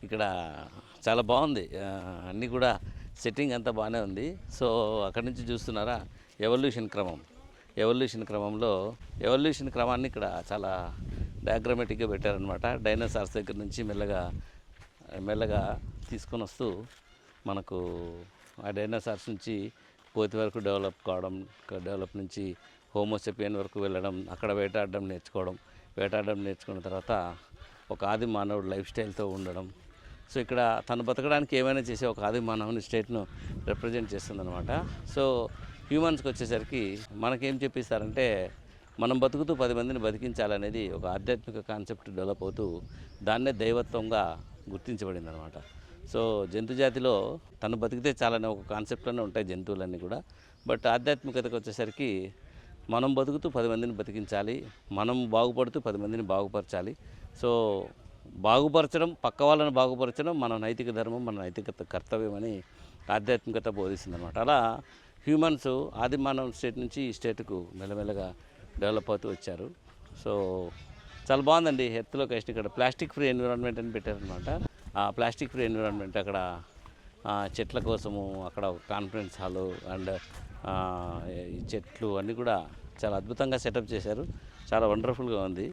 ఇక్కడ చాలా బాగుంది. అన్నీ కూడా సెట్టింగ్ అంతా బాగానే ఉంది. సో అక్కడి నుంచి చూస్తున్నారా ఎవల్యూషన్ క్రమాన్ని ఇక్కడ చాలా డయాగ్రమేటిక్గా పెట్టారనమాట. డైనోసార్స్ దగ్గర నుంచి మెల్లగా తీసుకొని వస్తూ మనకు ఆ డైనోసార్స్ నుంచి కోతి వరకు డెవలప్ నుంచి హోమోసెపియన్ వరకు వెళ్ళడం, అక్కడ వేటాడడం నేర్చుకున్న తర్వాత ఒక ఆది మానవుడు లైఫ్ స్టైల్తో ఉండడం. సో ఇక్కడ తను బతకడానికి ఏమైనా చేసే ఒక ఆది మానవుని స్టేట్ను రిప్రజెంట్ చేస్తుందన్నమాట. సో హ్యూమన్స్కి వచ్చేసరికి మనకేం చెప్పిస్తారంటే మనం బతుకుతూ 10 మందిని బతికించాలనేది ఒక ఆధ్యాత్మిక కాన్సెప్ట్ డెవలప్ అవుతూ దాన్నే దైవత్వంగా గుర్తించబడింది అనమాట. సో జంతు జాతిలో తను బతికితే చాలనే ఒక కాన్సెప్ట్లోనే ఉంటాయి జంతువులన్నీ కూడా. బట్ ఆధ్యాత్మికతకు వచ్చేసరికి మనం బతుకుతూ 10 మందిని బతికించాలి, మనం బాగుపడుతూ 10 మందిని బాగుపరచాలి. సో బాగుపరచడం, పక్క వాళ్ళని బాగుపరచడం మన నైతిక ధర్మం, మన నైతిక కర్తవ్యం అని ఆధ్యాత్మికత బోధిస్తుంది అనమాట. అలా హ్యూమన్స్ ఆది మానవ స్టేట్ నుంచి ఈ స్టేట్కు మెల్లమెల్లగా డెవలప్ అవుతూ వచ్చారు. సో చాలా బాగుందండి. ఎర్త్లో కష్ట ఇక్కడ ప్లాస్టిక్ ఫ్రీ ఎన్విరాన్మెంట్ అని పెట్టారనమాట. ఆ ప్లాస్టిక్ ఫ్రీ ఎన్విరాన్మెంట్ అక్కడ చెట్ల కోసము అక్కడ కాన్ఫరెన్స్ హాలు అండ్ ఈ చెట్లు అన్నీ కూడా చాలా అద్భుతంగా సెటప్ చేశారు. చాలా వండర్ఫుల్గా ఉంది.